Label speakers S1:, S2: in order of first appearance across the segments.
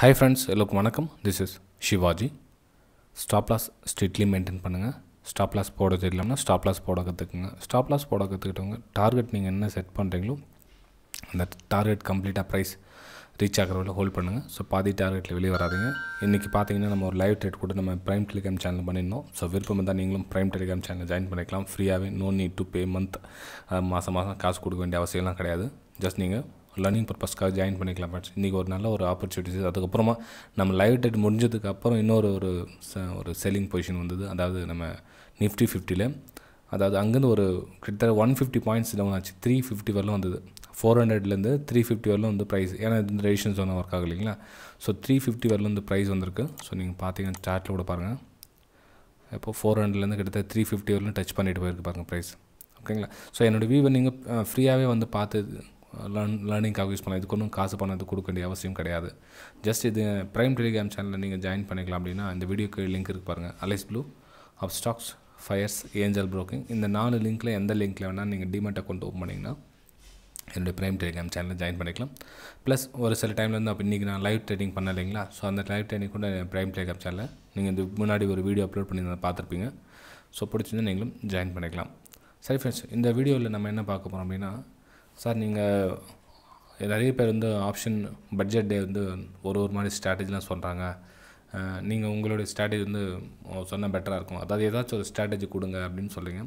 S1: Hi friends, hello vanakkam. This is Shivaji. Stop loss strictly maintain பண்ணுங்க. Stop loss போட தெரியலனா stop loss போட கத்துக்குங்க. Stop loss போட கத்துக்கிட்டவங்க target நீங்க என்ன செட் பண்றீங்களோ அந்த டார்கெட் கம்ப்ளீட்டா பிரைஸ் ரீச் ஆகற வரை ஹோல்ட் பண்ணுங்க. சோ பாதி டார்கெட்ல வெளிய வராதீங்க. இன்னைக்கு பாத்தீங்கன்னா நம்ம ஒரு லைவ் ட்ரேட் கூட நம்ம Prime Telegram சேனல் பண்ணிருந்தோம். சோ விருப்பம் இருந்தா நீங்களும் Prime Telegram சேனல் ஜாயின் பண்ணிக்கலாம். ஃப்ரீயாவே no need to pay month மாசம் காசு கொடுக்க வேண்டிய அவசியம்லாம் கிடையாது. ஜஸ்ட் நீங்க learning பர்பஸ்க்காக ஜாயின் பண்ணிக்கலாம். பட் இன்னைக்கு ஒரு நல்ல ஒரு ஆப்பர்ச்சுனிட்டி. அதுக்கு அப்புறமா நம்ம லைவ் ட்ரேட் முடிஞ்சதுக்கு அப்புறம் இன்னொரு ஒரு செல்லிங் பொசிஷன் வந்தது. அதாவது நம்ம Nifty 50ல அதாவது அங்கிருந்து ஒரு கிட்டத்தட்ட 150 பாயிண்ட்ஸ் டவுன் ஆச்சு. 350 வரலும் வந்தது. 400ல இருந்து 350 வரலும் வந்து பிரைஸ். ஏன்னா இந்த ரெசிஸ்டன்ஸ் ஜோன் வர்க் ஆகலைங்களா. சோ 350 வரலும் வந்து பிரைஸ் வந்திருக்கு. சோ நீங்க பாத்தீங்கன்னா சார்ட்ல கூட பாருங்க. இப்போ 400ல இருந்து கிட்டத்தட்ட 350 வரலும் டச் பண்ணிட்டு போயிருக்கு பாருங்க பிரைஸ். ஓகேங்களா. சோ என்னோட வியூவை நீங்க ஃப்ரீயாவே வந்து பார்த்து லேர்னிங்காக யூஸ் பண்ணலாம். இதுக்கு ஒன்றும் காசு பணம் கொடுக்க வேண்டிய அவசியம் கிடையாது. ஜஸ்ட் இது Prime Telegram சேனலில் நீங்கள் ஜாயின் பண்ணிக்கலாம். அப்படின்னா இந்த வீடியோக்கு லிங்க் இருக்கு பாருங்கள். அலைஸ் ப்ளூ, அப் ஸ்டாக்ஸ், ஃபயர்ஸ், ஏஞ்சல் ப்ரோக்கிங், இந்த 4 லிங்க்கில் எந்த லிங்க்கில் வேணால் நீங்கள் டிமெட் அக்கௌண்ட் ஓப்பன் பண்ணிங்கன்னா என்னுடைய Prime Telegram சேனலில் ஜாயின் பண்ணிக்கலாம். ப்ளஸ் ஒரு சில டைமில் வந்து அப்போ இன்றைக்கி நான் லைவ் ட்ரேடிங் பண்ண இல்லைங்களா. ஸோ அந்த லைவ் ட்ரேடிங் கூட Prime Telegram சேனலில் நீங்கள் இந்த முன்னாடி ஒரு வீடியோ அப்லோட் பண்ணி பார்த்துருப்பீங்க. ஸோ பிடிச்சிருந்தா நீங்களும் ஜாயின் பண்ணிக்கலாம். சரி ஃப்ரெண்ட்ஸ், இந்த வீடியோவில் நம்ம என்ன பார்க்க போகிறோம் அப்படின்னா, சார் நீங்கள் நிறைய பேர் வந்து ஆப்ஷன் பட்ஜெட் டே வந்து ஒரு மாதிரி ஸ்ட்ராட்டஜிலாம் சொல்கிறாங்க. நீங்கள் உங்களுடைய ஸ்ட்ராட்டஜி வந்து சொன்னால் பெட்டராக இருக்கும். அதாவது ஏதாச்சும் ஒரு ஸ்ட்ராட்டஜி கொடுங்க அப்படின்னு சொல்கிறீங்க.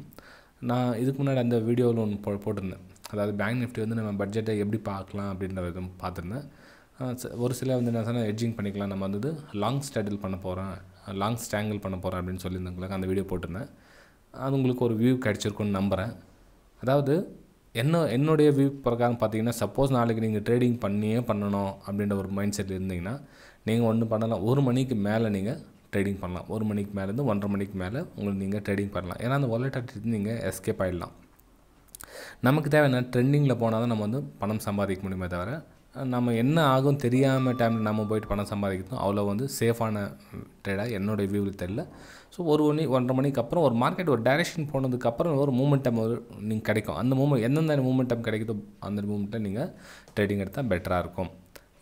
S1: நான் இதுக்கு முன்னாடி அந்த வீடியோவில் ஒன்று போட்டிருந்தேன். அதாவது பேங்க் நிஃப்டி வந்து நம்ம பட்ஜெட்டை எப்படி பார்க்கலாம் அப்படின்றத பார்த்துருந்தேன். ஒரு சில வந்து நான் சொன்னால் எட்ஜிங் பண்ணிக்கலாம். நம்ம வந்து லாங் ஸ்ட்ராட்டில் பண்ண போகிறேன், லாங் ஸ்ட்ராங்கிள் பண்ண போகிறேன் அப்படின்னு சொல்லியிருந்தவங்களுக்கு அந்த வீடியோ போட்டிருந்தேன். அது உங்களுக்கு ஒரு வியூ கிடச்சிருக்குன்னு நம்புகிறேன். அதாவது என்னுடைய வியூ பிரகாரம் பார்த்தீங்கன்னா, சப்போஸ் நாளைக்கு நீங்கள் ட்ரேடிங் பண்ணியே பண்ணணும் அப்படின்ற ஒரு மைண்ட் செட்டில் இருந்தீங்கன்னா நீங்கள் ஒன்று பண்ணலாம். 1 மணிக்கு மேலே நீங்கள் ட்ரேடிங் பண்ணலாம். 1 மணிக்கு மேலேருந்து 1:30 மணிக்கு மேலே உங்களுக்கு நீங்கள் ட்ரேடிங் பண்ணலாம். ஏன்னா அந்த வாலட்டிலிட்டி நீங்கள் எஸ்கேப் ஆகிடலாம். நமக்கு தேவையான ட்ரெண்டிங்கில் போனால் தான் நம்ம வந்து பணம் சம்பாதிக்க முடியுமே தவிர, நம்ம என்ன ஆகும் தெரியாமல் டைமில் நம்ம போய்ட்டு பணம் சம்பாதிக்கணும் அவ்வளோ வந்து சேஃபான ட்ரேடாக என்னோடய வியூவில் தெரியல. ஸோ 1:30 மணிக்கு அப்புறம் ஒரு மார்க்கெட் ஒரு டைரெக்ஷன் போனதுக்கப்புறம் ஒரு மூமெண்டம் நீங்கள் கிடைக்கும். அந்த எந்தெந்த மூமெண்டம் கிடைக்குதோ அந்த மூமெண்ட்டை நீங்கள் ட்ரேடிங் எடுத்தால் பெட்டராக இருக்கும்.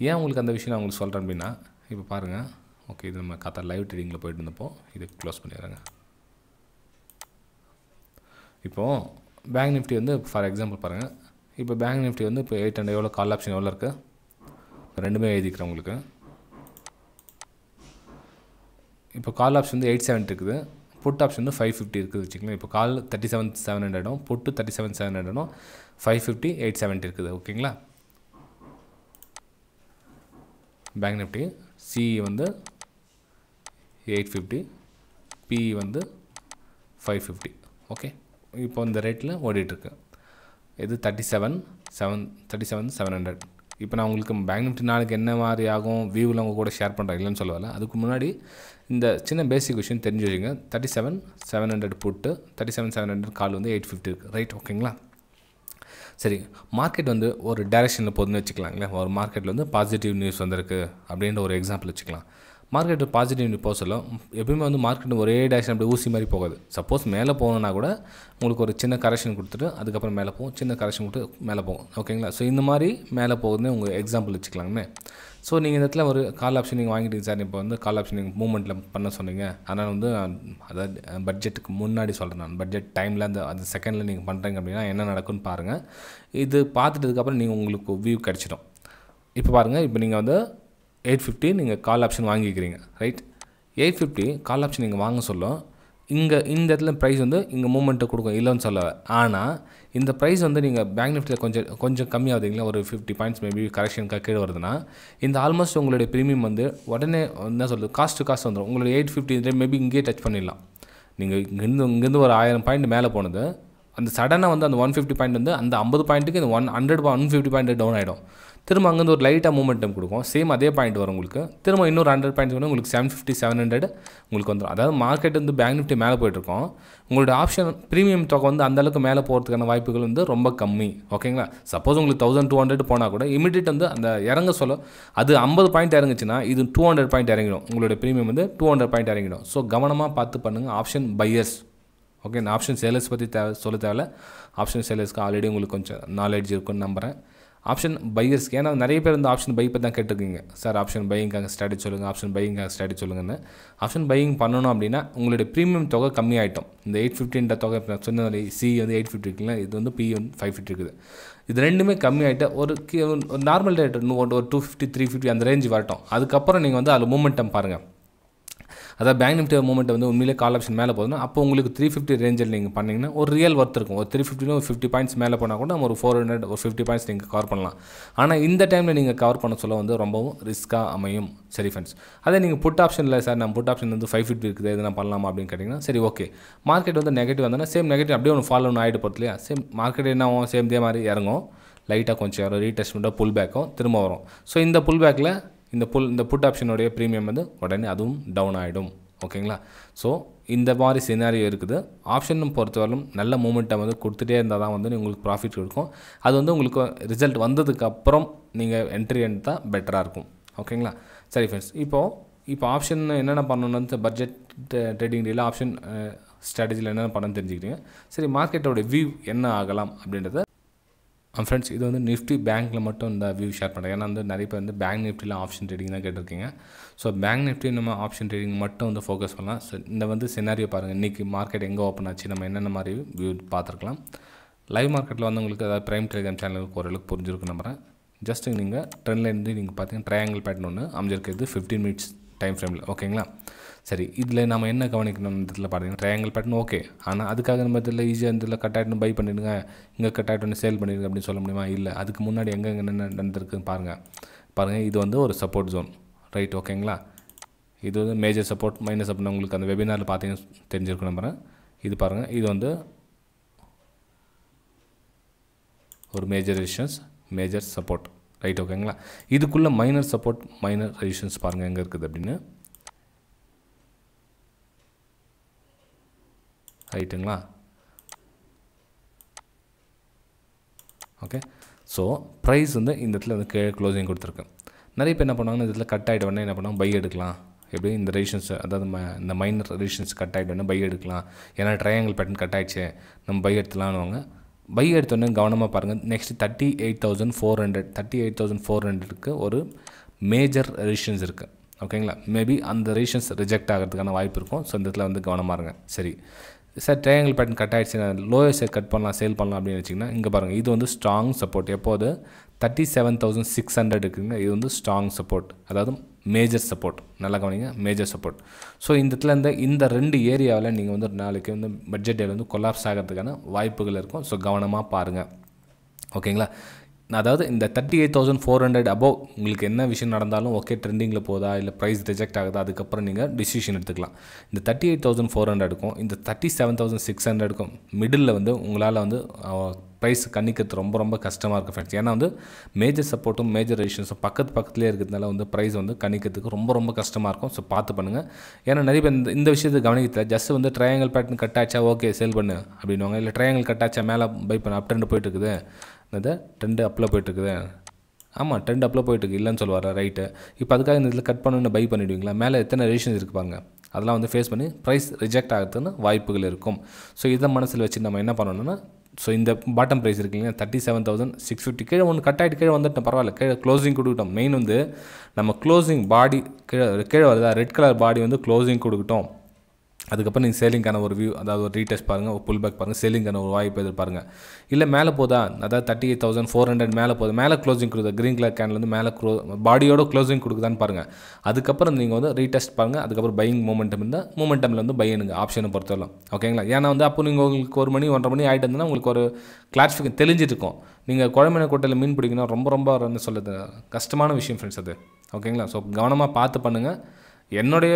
S1: ஏன் உங்களுக்கு அந்த விஷயம் நான் உங்களுக்கு சொல்கிறேன் அப்படின்னா, இப்போ பாருங்கள். ஓகே, இது நம்ம கதை லைவ் ட்ரேடிங்கில் போயிட்டு இருந்தப்போ இது க்ளோஸ் பண்ணிடுறாங்க. இப்போது பேங்க் நிஃப்டி வந்து ஃபார் எக்ஸாம்பிள் பாருங்கள். இப்போ பேங்க் நிஃப்டி வந்து இப்போ 800 எவ்வளோ, கால் ஆப்ஷன் எவ்வளோ இருக்குது ரெண்டுமே எழுதிக்கிறேன் உங்களுக்கு. இப்போ கால் ஆப்ஷன் வந்து 870 இருக்குது, புட் ஆப்ஷன் வந்து 550 இருக்குது வச்சுக்கலாம். இப்போ கால் 37,700 புட்டு 37,700 550 870 இருக்குது. ஓகேங்களா. பேங்க் நிஃப்டி சி வந்து 850, பி வந்து 550. ஓகே, இப்போ இந்த ரேட்டில் ஓடிட்டுருக்கு. இது 37,700. இப்போ நான் உங்களுக்கு பேங்க் நிஃப்டி நாளைக்கு என்ன மாதிரி ஆகும் வியூவில் அவங்க கூட ஷேர் பண்ணுறேன் இல்லைன்னு சொல்லலை. அதுக்கு முன்னாடி இந்த சின்ன பேசிக் விஷயம் தெரிஞ்சு வச்சுங்க. 37,700 புட்டு, 37,700 கால் வந்து 850 இருக்குது. ரைட், ஓகேங்களா. சரி, மார்க்கெட் வந்து ஒரு டைரெக்ஷனில் போதுன்னு வச்சுக்கலாங்களே. ஒரு மார்க்கெட்டில் வந்து பாசிட்டிவ் நியூஸ் வந்திருக்கு அப்படின்ற ஒரு எக்ஸாம்பிள் வச்சுக்கலாம். மார்க்கெட்டு பாசிட்டிவ் நியூஸ் போக சொல்ல எப்பயுமே வந்து மார்க்கெட் ஒரே டைரெக்ஷன் அப்படி ஊசி மாதிரி போகாது. சப்போஸ் மேலே போகணுன்னா கூட உங்களுக்கு ஒரு சின்ன கரெக்ஷன் கொடுத்துட்டு அதுக்கப்புறம் மேலே போகும், சின்ன கரெக்ஷன் கொடுத்து மேலே போகும். ஓகேங்களா. ஸோ இந்த மாதிரி மேலே போகுதுன்னு உங்கள் எக்ஸாம்பிள் வச்சுக்கலாமே. ஸோ நீங்கள் இந்த இடத்துல ஒரு கால் ஆப்ஷன் நீங்கள் வாங்கிட்டீங்க சார். இப்போ வந்து கால் ஆப்ஷன் நீங்கள் மூவ்மெண்ட்டில் பண்ண சொன்னீங்க. அதனால் வந்து அதாவது பட்ஜெட்டுக்கு முன்னாடி சொல்கிறேன் நான். பட்ஜெட் டைமில் அந்த செகண்டில் நீங்கள் பண்ணுறீங்க அப்படின்னா என்ன நடக்கும்னு பாருங்கள். இது பார்த்துட்டதுக்கப்புறம் நீங்கள் உங்களுக்கு வியூ கிடச்சிடும். இப்போ பாருங்கள். இப்போ நீங்கள் வந்து 850 நீங்கள் கால் ஆப்ஷன் வாங்கிக்கிறீங்க. ரைட், 850 கால் ஆப்ஷன் நீங்கள் வாங்க சொல்ல இந்த இடத்துல ப்ரைஸ் வந்து இங்கே மூமெண்ட்டை கொடுக்கும் இல்லைன்னு சொல்ல. ஆனால் இந்த ப்ரைஸ் வந்து நீங்கள் பேங்க் நிஃப்டியில் கொஞ்சம் கம்மியாகுதுங்களா, ஒரு 50 பாயிண்ட்ஸ் மேபி கரெக்ஷனுக்காக கீழே வருதுன்னா இந்த ஆல்மோஸ்ட் உங்களுடைய ப்ரீமியம் வந்து உடனே என்ன சொல்கிறது காஸ்ட் வந்துடும். உங்களுடைய 850 மேபி இங்கேயே டச் பண்ணிடலாம். நீங்கள் இங்கேருந்து ஒரு 1000 பாயிண்ட் மேலே போனது அந்த சடனாக வந்து அந்த 150 பாயிண்ட் வந்து அந்த 50 பாயிண்ட்டுக்கு இந்த 150 பாயிண்ட் டவுன் ஆகிடும். திரும்ப அங்கேருந்து ஒரு லைட்டாக மூமெண்டம் கொடுக்கும். சேம் அதே பாயிண்ட் வரும் உங்களுக்கு. திரும்ப இன்னொரு 100 பாயிண்ட்ஸ் வந்து உங்களுக்கு 750 700 உங்களுக்கு வந்துடும். அதாவது மார்க்கெட் வந்து பேங்க் நிஃப்டி மேலே போய்ட்டுருக்கோம். உங்களோட ஆப்ஷன் ப்ரீமியம் தொகை வந்து அந்தளவுக்கு மேலே போகிறதுக்கான வாய்ப்புகள் வந்து ரொம்ப கம்மி. ஓகேங்களா. சப்போஸ் உங்களுக்கு 1200 போனால் கூட இமீடியட் வந்து அந்த இறங்க சொல்ல அது 50 பாயிண்ட் இறங்குச்சுன்னா இது 200 பாயிண்ட் இறங்கிடும். உங்களுடைய ப்ரீமியம் வந்து 200 பாயிண்ட் இறங்கிடும். ஸோ கவனமாக பார்த்து பண்ணுங்கள். Option buyers. ஓகே, இந்த ஆப்ஷன் சேலர்ஸ் பற்றி சொல்ல தேவையில்ல. ஆப்ஷன் சேலர்ஸ்க்கு ஆல்ரெடி உங்களுக்கு கொஞ்சம் நாலேஜ் இருக்குன்னு நம்புகிறேன். ஆப்ஷன் பையர்ஸ்க்கு ஏன்னா நிறைய பேர் வந்து ஆப்ஷன் பை பற்றி தான் கேட்டிருக்கீங்க சார் ஆப்ஷன் பையிங்காக ஸ்ட்ராட்டஜி சொல்லுங்கள் ஆப்ஷன் பையிங்காக ஸ்ட்ராட்டஜி சொல்லுங்கன்னு ஆப்ஷன் பையிங் பண்ணணும் அப்படின்னா உங்களுடைய ப்ரீமியம் தொகை கம்மியாயிட்டோம் இந்த 850 தொகை சொன்ன சி வந்து 850 இருக்குல்ல இது வந்து பி வந்து 550 இருக்குது இது ரெண்டுமே கம்மியாகிட்ட ஒரு நார்மல் ரேட் ஒரு 250 350 அந்த ரேஞ்ச் வரட்டும் அதுக்கப்புறம் நீங்கள் வந்து அதில் மூமெண்டம் பாருங்கள் அதாவது பேங்க் நிஃப்டி மூமெண்ட் வந்து உண்மையிலே கால் ஆப்ஷன் மேலே போகுதுன்னா அப்போ உங்களுக்கு 350 ரேஞ்சில் நீங்கள் பண்ணிங்கன்னா ஒரு ரியல் ஒர்த் இருக்கும் ஒரு 350 ஒரு 50 பாயிண்ட்ஸ் மேலே போனால் கூட நம்ம ஒரு 400 ஒரு 50 பாயிண்ட்ஸ் நீங்கள் கவர் பண்ணலாம் ஆனால் இந்த டைமில் நீங்கள் கவர் பண்ண சொல்ல வந்து ரொம்பவும் ரிஸ்க்காக அமையும் சரி ஃப்ரெண்ட்ஸ் அதே நீங்கள் புட் ஆப்ஷனில் சார் நம்ம புட் ஆப்ஷன் வந்து 550 இருக்குது எதுனா பண்ணலாமா அப்படின்னு கேட்டிங்கன்னா சரி ஓகே மார்க்கெட் வந்து நெகட்டிவ் வந்தோன்னா சேம் நெகட்டிவ் அப்படியே ஒன்று ஃபாலோ ஒன்று ஆகிட்டு போகிறது இல்லையா சேம் மார்க்கெட் என்ன ஆகும் சேம் இதே மாதிரி இறங்கும் லைட்டாக கொஞ்சம் வரும் ரீடெஸ்ட் பண்ணால் புல் பேக்கும் திரும்ப வரும் ஸோ இந்த புல் பேக்கில் இந்த புட் ஆப்ஷனுடைய ப்ரீமியம் வந்து உடனே அதுவும் டவுன் ஆகிடும் ஓகேங்களா ஸோ இந்த மாதிரி சினாரியோ இருக்குது ஆப்ஷனும் பொறுத்தவரைக்கும் நல்ல மூமெண்ட்டை வந்து கொடுத்துட்டே இருந்தால் தான் வந்து உங்களுக்கு ப்ராஃபிட் இருக்கும் அது வந்து உங்களுக்கு ரிசல்ட் வந்ததுக்கப்புறம் நீங்கள் என்ட்ரி எடுத்தால் பெட்டராக இருக்கும் ஓகேங்களா சரி ஃப்ரெண்ட்ஸ் இப்போ ஆப்ஷன் என்னென்ன பண்ணணும்னு பட்ஜெட் ட்ரேடிங் டீல ஆப்ஷன் ஸ்ட்ராட்டஜியில் என்னென்ன பண்ணணும்னு தெரிஞ்சுக்கிட்டீங்க சரி மார்க்கெட்டோட வியூ என்ன ஆகலாம் அப்படின்றத ஃப்ரெண்ட்ஸ் இது வந்து நிஃப்டி பேங்க்கில் மட்டும் இந்த வியூ ஷேர் பண்ணுறேன் ஏன்னா வந்து நிறைய பேர் வந்து பேங்க் நிஃப்டியில் ஆப்ஷன் ட்ரேடிங் தான் கேட்டிருக்கீங்க ஸோ பேங்க் நிஃப்டி நம்ம ஆப்ஷன் ட்ரேடிங் மட்டும் வந்து ஃபோக்கஸ் பண்ணலாம் ஸோ இந்த வந்து சினாரியோ பாருங்கள் இன்றைக்கி மார்க்கெட் எங்கே ஓப்பன் ஆச்சு நம்ம என்னென்ன மாதிரி வியூ பார்த்துருக்கலாம் லைவ் மார்க்கெட்டில் வந்து உங்களுக்கு அதாவது ப்ரைம் டெலிகிராம் சேனலுக்கு ஓரளவுக்கு புரிஞ்சிருக்கும் நம்புறேன் ஜஸ்ட் நீங்கள் ட்ரெண்ட்லேருந்து நீங்கள் பார்த்தீங்கன்னா ட்ரையாங்கிள் பேட்டர்ன் ஒன்று அமைஞ்சிருக்கிறது 15 மினிட்ஸ் டைம் ஃப்ரேமில் ஓகேங்களா சரி இதில் நம்ம என்ன கவனிக்கணும் இதில் பார்த்தீங்கன்னா ட்ரையாங்கிள் பேட்டர்ன் ஓகே ஆனால் அதுக்காக நம்ம இதில் ஈஸியாக இதில் கட் ஆகிட்டு பை பண்ணிடுங்க இங்கே கட் ஆகிட்டு சேல் பண்ணிடுங்க அப்படின்னு சொல்ல முடியுமா இல்லை அதுக்கு முன்னாடி எங்கே என்னென்ன நடந்திருக்குன்னு பாருங்கள் இது வந்து ஒரு சப்போர்ட் ஜோன் ரைட் ஓகேங்களா இது வந்து மேஜர் சப்போர்ட் மைனஸ் சப்போர்ட் உங்களுக்கு அந்த வெபினாரில் பார்த்தீங்கன்னா தெரிஞ்சிருக்கும் நம்புறேன் இது பாருங்கள் இது வந்து ஒரு major resistance major support right ஓகேங்களா இதுக்குள்ளே மைனர் சப்போர்ட் மைனர் ரெசிஸ்டன்ஸ் பாருங்கள் எங்கே இருக்குது அப்படின்னு ரைட்டுங்களா ஓகே ஸோ ப்ரைஸ் வந்து இந்த இடத்துல வந்து க்ளோசிங் கொடுத்துருக்கு நிறைய பேர் என்ன பண்ணுவாங்கன்னா இந்த இடத்துல கட் ஆகிட்ட உடனே என்ன பண்ணுவாங்க பை எடுக்கலாம் எப்படி இந்த ரெசிஸ்டன்ஸ் அதாவது இந்த மைனர் ரெசிஸ்டன்ஸ் கட் ஆகிட்ட உடனே பை எடுக்கலாம் ஏன்னா ட்ரையாங்கிள் பேட்டர்ன் கட் ஆகிடுச்சு நம்ம பை எடுத்துலான்னுவாங்க பை எடுத்தோடனே கவனமாக பாருங்கள் நெக்ஸ்ட் 38,400க்கு ஒரு மேஜர் ரெசிஸ்டன்ஸ் இருக்குது ஓகேங்களா மேபி அந்த ரெசிஸ்டன்ஸ் ரிஜெக்ட் ஆகிறதுக்கான வாய்ப்பு இருக்கும் ஸோ இந்த இடத்துல வந்து கவனமாக இருங்க சரி சார் ட்ரையாங்கிள் பேட்டர்ன் கட் ஆகிடுச்சு லோயஸ்ட் கட் பண்ணலாம் சேல் பண்ணலாம் அப்படின்னு வச்சிங்கன்னா இங்கே பாருங்கள் இது வந்து ஸ்ட்ராங் சப்போர்ட் எப்போது 37,600 இருக்குங்க இது வந்து ஸ்ட்ராங் சப்போர்ட் அதாவது மேஜர் சப்போர்ட் நல்லா கவனிங்க மேஜர் சப்போர்ட் ஸோ இந்த இடத்துல இந்த ரெண்டு ஏரியாவில் நீங்கள் வந்து நாளைக்கு வந்து பட்ஜெட் டேல வந்து கொலாப்ஸ் ஆகிறதுக்கான வாய்ப்புகள் இருக்கும் ஸோ கவனமாக பாருங்கள் ஓகேங்களா அதாவது இந்த 38,400 அபோவ் உங்களுக்கு என்ன விஷயம் நடந்தாலும் ஓகே ட்ரெண்டிங்கில் போதா இல்லை ப்ரைஸ் ரிஜெக்ட் ஆகுதா அதுக்கப்புறம் நீங்கள் டிசிஷன் எடுத்துக்கலாம் இந்த 38,400க்கும் இந்த 37,600க்கும் மிடில் வந்து உங்களால் வந்து ப்ரைஸ் கணிக்கிறது ரொம்ப கஷ்டமாக இருக்குது ஃப்ரெண்ட்ஸ் ஏன்னா வந்து மேஜர் சப்போர்ட்டும் மேஜர் ரெசிஸ்டன்ஸும் பக்கத்துலேயே இருக்கிறதுனால வந்து ப்ரைஸ் வந்து கணிக்கிறதுக்கு ரொம்ப கஷ்டமாக இருக்கும் ஸோ பார்த்து பண்ணுங்கள் ஏன்னா நிறைய பேர் இந்த விஷயத்தை கவனிக்கல ஜஸ்ட் வந்து ட்ரையாங்கிள் பேட்டர்ன் கட் ஆச்சா ஓகே சேல் பண்ணு அப்படின்வாங்க இல்லை ட்ரையாங்கிள் கட் ஆச்சா மேலே பை பண்ண அப் ட்ரெண்ட் போயிட்டு இருக்குது இந்த ட்ரெண்டு அப்பில் போயிட்டுருக்குது ஆமாம் ட்ரெண்ட் அப்பில் போயிட்டுருக்கு இல்லைன்னு சொல்லுவார் ரைட்டு இப்போ அதுக்காக இந்த இதில் கட் பண்ணி பை பண்ணிவிடுவீங்களா மேலே எத்தனை ரெசிஸ்டன்ஸ் இருப்பாங்க அதெல்லாம் வந்து ஃபேஸ் பண்ணி ப்ரைஸ் ரிஜெக்ட் ஆகிறதுன்னு வாய்ப்புகள் இருக்கும் ஸோ இதை மனசில் வச்சு நம்ம என்ன பண்ணணும்னா ஸோ இந்த பாட்டம் ப்ரைஸ் இருக்குங்க 37,650 கீழே ஒன்று கட் ஆகிட்டு கீழே வந்துட்டோம் பரவாயில்ல கீழே க்ளோசிங் கொடுக்கிட்டோம் மெயின் வந்து நம்ம க்ளோசிங் பாடி கீழே வருதா ரெட் கலர் பாடி வந்து க்ளோசிங் கொடுக்கிட்டோம் அதுக்கப்புறம் நீங்கள் சேலிங்கான ஒரு வியூ அதாவது ஒரு ரீடெஸ்ட் பாருங்கள் ஒரு புல் பேக் பாருங்கள் சேலிங்கான ஒரு வாய்ப்பு எதிர்பாருங்க இல்லை மேலே போதா அதாவது 38,400 மேலே போகுது மேலே க்ளோசிங் கொடுக்குது க்ரீன் கலர் கேனில் வந்து மேலே பாடியோட க்ளோசிங் கொடுக்குதான்னு பாருங்கள் அதுக்கப்புறம் நீங்கள் வந்து ரீடெஸ்ட் பாருங்கள் அதுக்கப்புறம் பையிங் மூமெண்டம் இருந்தால் மூமெண்டமில் வந்து பை பண்ணுங்க ஆப்ஷனை பொறுத்தவரைக்கும் ஓகேங்களா ஏன்னா வந்து அப்போ நீங்கள் உங்களுக்கு 1 மணி 1:30 மணி ஆகிட்டு இருந்ததுன்னா உங்களுக்கு ஒரு கிளாரிஃபிகேஷன் தெரிஞ்சிட்டு இருக்கும் நீங்கள் குழம்பு கொட்டையில் மீன் பிடிக்கணும் ரொம்ப என்ன சொல்லுது கஷ்டமான விஷயம் ஃப்ரெண்ட்ஸ் அது ஓகேங்களா ஸோ கவனமாக பார்த்து பண்ணுங்கள் என்னுடைய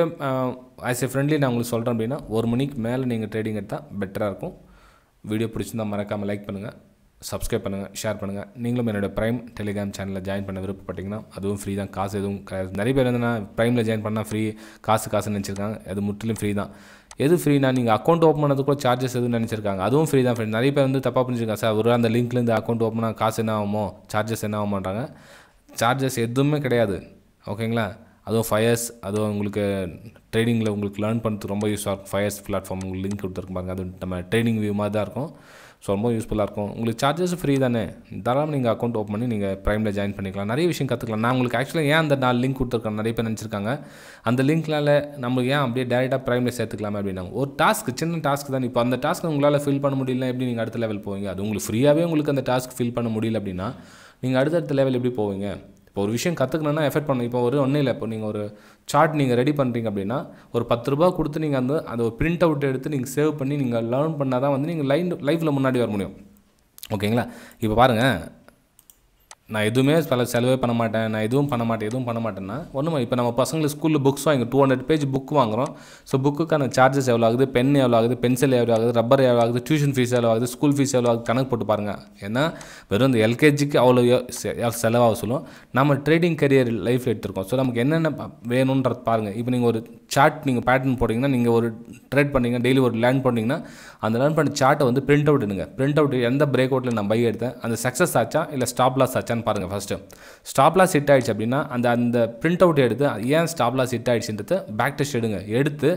S1: ஆஸ் எ ஃப்ரெண்ட்லி நான் உங்களுக்கு சொல்கிறேன் அப்படின்னா 1 மணிக்கு மேலே நீங்கள் ட்ரேடிங் எடுத்தால் பெட்டராக இருக்கும் வீடியோ பிடிச்சிருந்தால் மறக்காமல் லைக் பண்ணுங்கள் சப்ஸ்கிரைப் பண்ணுங்கள் ஷேர் பண்ணுங்கள் நீங்களும் என்னோடய ப்ரைம் டெலிகிராம் சேனலில் ஜாயின் பண்ண விருப்பப்பட்டிங்கன்னா அதுவும் ஃப்ரீ தான் காசு எதுவும் நிறைய பேர் வந்து நான் ப்ரைமில் ஜாயின் பண்ணால் ஃப்ரீ காசுன்னு நினச்சிருக்காங்க அது முற்றிலும் ஃப்ரீ தான் எது ஃப்ரீனா நீங்கள் அக்கௌண்ட் ஓப்பன் பண்ணது கூட சார்ஜஸ் எதுவும் நினச்சிருக்காங்க அதுவும் ஃப்ரீ தான் ஃப்ரெண்ட் நிறைய பேர் வந்து தப்பாக புரிஞ்சுருக்காங்க சார் ஒரு அந்த லிங்க்லேருந்து அக்கௌண்ட் ஓப்பன் பண்ணால் காசு என்ன ஆகுமோ சார்ஜஸ் என்ன ஆகுமான்றாங்க சார்ஜஸ் எதுவுமே கிடையாது ஓகேங்களா அதுவும் ஃபயர்ஸ் அதுவும் உங்களுக்கு ட்ரேடிங்கில் உங்களுக்கு லேர்ன் பண்ணுறதுக்கு ரொம்ப யூஸாக இருக்கும் ஃபயர்ஸ் பிளாட்ஃபார்ம் உங்களுக்கு லிங்க் கொடுத்துருக்கு பாருங்க அது நம்ம ட்ரேடிங் வியூ மாதிரி தான் இருக்கும் ஸோ ரொம்ப யூஸ்ஃபுல்லாக இருக்கும். உங்களுக்கு சார்ஜஸ் ஃப்ரீ தானே, தாராளமாக நீங்கள் அக்கௌண்ட் ஓப்பன் பண்ணி நீங்கள் ப்ரைமில் ஜாயின் பண்ணிக்கலாம். நிறைய விஷயம் கற்றுக்கலாம். நான் உங்களுக்கு ஆக்சுவலாக ஏன் அந்த 4 லிங்க் கொடுத்துருக்கேன், நிறைய பேர் நினச்சிருக்காங்க அந்த லிங்க்னால நம்ம ஏன் அப்படியே டேரெக்டாக ப்ரைமில் சேர்த்துக்கலாமே அப்படின்னாங்க. ஒரு டாஸ்க், சின்ன டாஸ்க் தான். இப்போ அந்த டாஸ்க் உங்களால் ஃபில் பண்ண முடியல, எப்படி நீங்கள் அடுத்த லெவல் போவீங்க? அது உங்களுக்கு ஃப்ரீயாகவே உங்களுக்கு அந்த டாஸ்க் ஃபில் பண்ண முடியல அப்படின்னா நீங்கள் அடுத்தடுத்த லெவல் எப்படி போவீங்க? இப்போ ஒரு விஷயம் கற்றுக்கணுன்னா எஃபர்ட் பண்ணணும். இப்போ ஒன்றும் இல்லை, இப்போ நீங்கள் ஒரு சார்ட் நீங்கள் ரெடி பண்ணுறீங்க அப்படின்னா ஒரு 10 ரூபா கொடுத்து நீங்கள் அந்த ஒரு பிரிண்ட் அவுட் எடுத்து நீங்கள் சேவ் பண்ணி நீங்கள் லேர்ன் பண்ணால் தான் வந்து நீங்கள் லைஃப்பில் முன்னாடி வர முடியும். ஓகேங்களா? இப்போ பாருங்கள், நான் எதுவுமே செலவே பண்ண மாட்டேன், நான் எதுவும் பண்ண மாட்டேன்னா ஒன்றும். இப்போ நம்ம பசங்களுக்கு ஸ்கூலில் புக்ஸ் வாங்கி 200 பேஜ் புக் வாங்குகிறோம். ஸோ புக்குக்கான சார்ஜஸ் எவ்வளோ ஆகுது, பென் எவ்வளோ ஆகுது, பென்சில் எவ்வளோ ஆகுது, ரப்பர் எவ்வளோ ஆகுது, டியூஷன் ஃபீஸ் எவ்வளோ ஆகுது, ஸ்கூல் ஃபீஸ் எவ்வளோ ஆகுது, கணக்கு போட்டு பாருங்கள். ஏன்னா வெறும் இந்த எல்கேஜிக்கு அவ்வளோ செலவாக சொல்லும். நம்ம ட்ரேடிங் கரியர் லைஃப் எடுத்துருக்கோம். ஸோ நமக்கு என்னென்ன வேணுன்றது பாருங்கள். இப்போ நீங்கள் ஒரு சார்ட் நீங்கள் பேட்டர்ன் போட்டிங்கன்னா, நீங்கள் ஒரு ட்ரேட் பண்ணிங்க, டெய்லி ஒரு லேர்ன் பண்ணிங்கன்னா அந்த லேர்ன் பண்ண சார்ட்டை வந்து பிரிண்ட் அவுட் எடுங்க. பிரிண்ட் அவுட் எந்த பிரேக் அவுட்டில் நான் பை எடுத்தேன், அந்த சக்ஸஸ் ஆச்சா இல்லை ஸ்டாப் லாஸ் ஆச்சான்னு பாருங்கள். ஃபஸ்ட்டு ஸ்டாப் லாஸ் ஹிட் ஆகிடுச்சு அப்படின்னா அந்த பிரிண்ட் அவுட் எடுத்து ஏன் ஸ்டாப் லாஸ் ஹிட் ஆகிடுச்சுன்றது பேக் டெஸ்ட் எடுத்து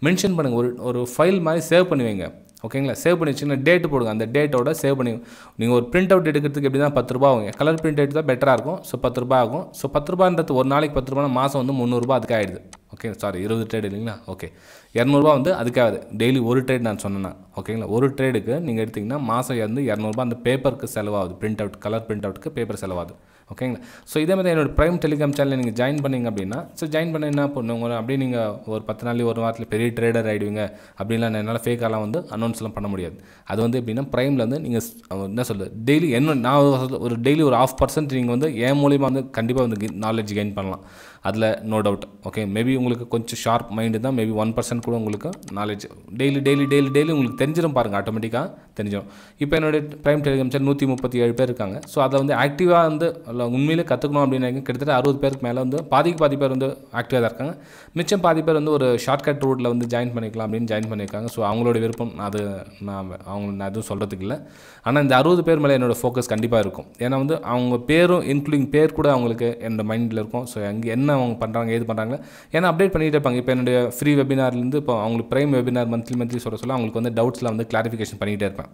S1: மென்ஷன் பண்ணுங்கள். ஒரு ஃபைல் மாதிரி சேவ் பண்ணி வைங்க. ஓகேங்களா? சேவ் பண்ணி வச்சுன்னா டேட்டு போடுங்க. அந்த டேட்டோட சேவ் பண்ணி நீங்கள் ஒரு பிரிண்ட் அவுட் எடுக்கிறதுக்கு எப்படி தான் 10 ரூபா ஆகும். கலர் பிரிண்ட் எடுத்தால் பெட்டராக இருக்கும். ஸோ 10 ரூபா ஆகும். ஸோ 10 ரூபான்றது ஒரு நாளைக்கு 10 ரூபானா மாதம் வந்து 300 ரூபா அதுக்கு ஆகிடுது. ஓகே, சாரி 20 ட்ரேட் இல்லைங்களா? ஓகே, 200 ரூபா வந்து அதுக்காகுது. டெய்லி ஒரு ட்ரேட் நான் சொன்னேன்னா. ஓகேங்களா? ஒரு ட்ரேடுக்கு நீங்கள் எடுத்திங்கன்னா மாதம் வந்து 200 ரூபா அந்த பேப்பருக்கு செலவாகுது. பிரிண்ட் அவுட், கலர் பிரிண்ட் அவுட்டுக்கு பேப்பர் செலவாகுது. ஓகேங்களா? ஸோ இதே மாதிரி என்னோட ப்ரைம் டெலிகிராம் சேனலில் நீங்கள் ஜாயின் பண்ணிங்க அப்படின்னா, ஸோ ஜாயின் பண்ண என்ன பண்ணுங்க, அப்படியே நீங்கள் ஒரு 10 நாள் ஒரு வாரத்தில் பெரிய ட்ரேடர் ஆகிடுவீங்க அப்படின்லாம் என்னால் ஃபேக்காலாம் வந்து அனௌன்ஸ்லாம் பண்ண முடியாது. அது வந்து எப்படின்னா ப்ரைமில் வந்து நீங்கள் என்ன சொல்கிறது, டெய்லி நான் ஒரு டெய்லி ஒரு 0.5% நீங்கள் வந்து என் மூலியமாக வந்து கண்டிப்பாக வந்து நாலேஜ் கெயின் பண்ணலாம். அதில் நோ டவுட். ஓகே, மேபி உங்களுக்கு கொஞ்சம் ஷார்ப் மைண்டு தான், மேபி 1% கூட உங்களுக்கு நாலேஜ் டெய்லி உங்களுக்கு தெரிஞ்சிடும். பாருங்கள், ஆட்டோமேட்டிக்காக தெரிஞ்சிடும். இப்போ என்னுடைய ப்ரைம் டெலிகிராம் சேனல் 137 பேர் இருக்காங்க. ஸோ அதை வந்து ஆக்டிவாக வந்து உண்மையிலே கற்றுக்கணும் அப்படின்னு கிட்டத்தட்ட 60 பேருக்கு மேலே வந்து பாதி பேர் வந்து ஆக்டிவாக தான் இருக்காங்க. மிச்சம் பாதி பேர் வந்து ஒரு ஷார்ட்கட் ரூட்டில் வந்து ஜாயின் பண்ணிக்கலாம் அப்படின்னு ஜாயின் பண்ணியிருக்காங்க. ஸோ அவங்களோட விருப்பம், நான் எதுவும் சொல்கிறதுக்கு இல்லை. ஆனால் இந்த 60 பேர் மேலே என்னோடய ஃபோக்கஸ் கண்டிப்பாக இருக்கும். ஏன்னா வந்து அவங்க பேரும் இன்க்ளூடிங் பேர் கூட அவங்களுக்கு என்னோட மைண்டில் இருக்கும். ஸோ அங்கே என்ன அவங்க பண்ணுறாங்க, ஏது பண்ணுறாங்க, ஏன்னா அப்டேட் பண்ணிகிட்டே இருப்பாங்க. இப்போ என்னுடைய ஃப்ரீ வெபினார்லேருந்து இப்போ அவங்களுக்கு ப்ரைம் வெபினார் மந்த்லி சொல்ல அவங்களுக்கு வந்து டவுட்ஸில் வந்து கிளாரிஃபிகேஷன் பண்ணிகிட்டே இருப்பேன்.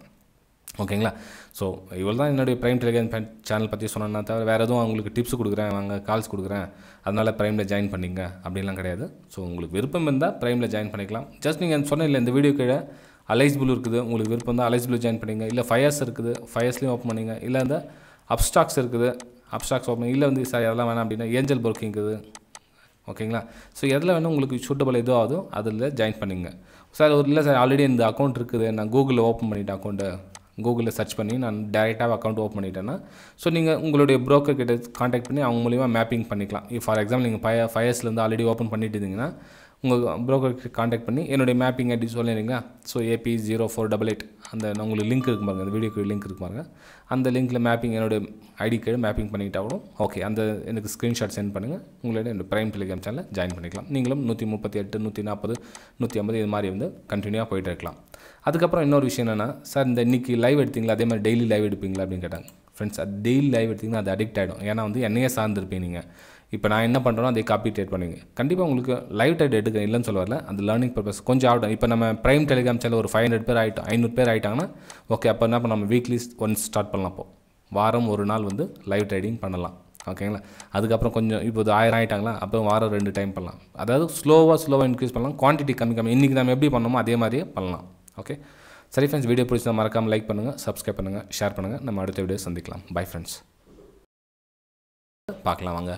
S1: ஓகேங்களா? ஸோ இவ்வளோ தான் என்னுடைய ப்ரைம் டெலிகிராம் சேனல் பற்றி சொன்னேன்னா தவிர வேறு எதுவும் அவங்களுக்கு டிப்ஸ் கொடுக்குறேன், வாங்க கால்ஸ் கொடுக்குறேன், அதனால் ப்ரைமில் ஜாயின் பண்ணிங்க அப்படின்லாம் கிடையாது. ஸோ உங்களுக்கு விருப்பம் இருந்தால் ப்ரைமில் ஜாயின் பண்ணிக்கலாம். ஜஸ்ட் நீங்கள் சொன்ன இல்லை, இந்த வீடியோ கீழே அலைஸ் ப்ளூ இருக்குது, உங்களுக்கு விருப்பம் தான் அலைஸ் ப்ளூ ஜாயின் பண்ணிங்க. இல்லை ஃபயர்ஸ் இருக்குது, ஃபயர்ஸ்லேயும் ஓப்பன் பண்ணிங்க. இல்லை இந்த அப்ஸ்டாக்ஸ் இருக்குது, அப்ஸ்டாக்ஸ் ஓப்பன். இல்லை வந்து சார் அதெல்லாம் வேணாம் அப்படின்னா ஏஞ்சல் புரோக்கிங் இருக்குது. ஓகேங்களா? ஸோ எதில் வேணும் உங்களுக்கு சூட்டபிள் எதோ ஆகுதோ அதில் ஜாயின் பண்ணிங்க. சார் இல்லை சார் ஆல்ரெடி இந்த அக்கௌண்ட் இருக்குது, நான் கூகுளில் ஓப்பன் பண்ணிட்டேன், அக்கௌண்ட்டை கூகுளில் சர்ச் பண்ணி நான் டேரெக்டாக அக்கௌண்ட் ஓப்பன் பண்ணிட்டேன்னா, ஸோ நீங்கள் உங்களுடைய ப்ரோக்கர் கிட்ட காண்டாக்ட் பண்ணி அவங்க மூலிமா மேப்பிங் பண்ணிக்கலாம். ஃபார் எக்ஸாம்பிள் நீங்கள் ஃபயர்ஸ்லேருந்து ஆல்ரெடி ஓப்பன் பண்ணிட்டு இருந்தீங்கன்னா உங்கள் ப்ரோக்கருக்கு காண்டாக்ட் பண்ணி என்னுடைய மேப்பிங் ஐடி சொல்லிடுறீங்களா? ஸோ AP0488 அந்த உங்களுக்கு லிங்க் இருக்கு பாருங்கள், அந்த வீடியோக்கு லிங்க் இருக்கு பாருங்கள். அந்த லிங்க்கில் மேப்பிங் என்னுடைய ஐடி கீழே மேப்பிங் பண்ணிக்கிட்டாலும் ஓகே, அந்த எனக்கு ஸ்க்ரீன்ஷாட் சென்ட் பண்ணுங்கள். உங்களோட என்னோட ப்ரைம் டெலிகிராம் சேனலில் ஜாயின் பண்ணிக்கலாம். நீங்களும் 138, 140, 150 இது மாதிரி வந்து கண்டினியூவாக போய்ட்டு இருக்கலாம். அதுக்கப்புறம் இன்னொரு விஷயம் என்னென்னா, சார் இந்த இன்றைக்கி லைவ் எடுத்திங்களா, அதே மாதிரி டெய்லி லைவ் எடுப்பீங்களா அப்படின்னு கேட்டாங்க. ஃப்ரெண்ட்ஸ், அது டெய்லி லைவ் எடுத்திங்கன்னா அது அடிக்ட் ஆகிடும். ஏன்னா வந்து என்னையே சார்ந்திருப்பீங்க நீங்கள். இப்போ நான் என்ன பண்ணுறேனோ அதை காப்பி ட்ரேட் பண்ணுவீங்க. கண்டிப்பாக உங்களுக்கு லைவ் ட்ரேட் எடுக்க இல்லைன்னு சொல்ல வரல, அந்த லேர்னிங் பர்பஸ் கொஞ்சம் ஆகட்டும். இப்போ நம்ம ப்ரைம் டெலிகிராம் சேனல் ஒரு 500 பேர் ஆகிட்டோம், 500 பேர் ஆகிட்டாங்கன்னா ஓகே, அப்போ என்ன நம்ம வீக்லி ஒன்ஸ் ஸ்டார்ட் பண்ணலாம். அப்போ வாரம் ஒரு நாள் வந்து லைவ் ட்ரேடிங் பண்ணலாம். ஓகேங்களா? அதுக்கப்புறம் கொஞ்சம் இப்போ 1000 ஆகிட்டாங்களா, அப்புறம் வாரம் 2 டைம் பண்ணலாம். அதாவது ஸ்லோவாக இன்க்ரீஸ் பண்ணலாம். குவான்டிட்டி கம்மி இன்றைக்கி நம்ம எப்படி பண்ணோமோ அதே மாதிரியே பண்ணலாம். ஓகே, சரி ஃப்ரெண்ட்ஸ், வீடியோ பிடிச்சா மறக்காமல் லைக் பண்ணுங்கள், சப்ஸ்கிரைப் பண்ணுங்கள், ஷேர் பண்ணுங்கள். நம்ம அடுத்த வீடியோ சந்திக்கலாம். பை ஃப்ரெண்ட்ஸ், பார்க்கலாம் வாங்க.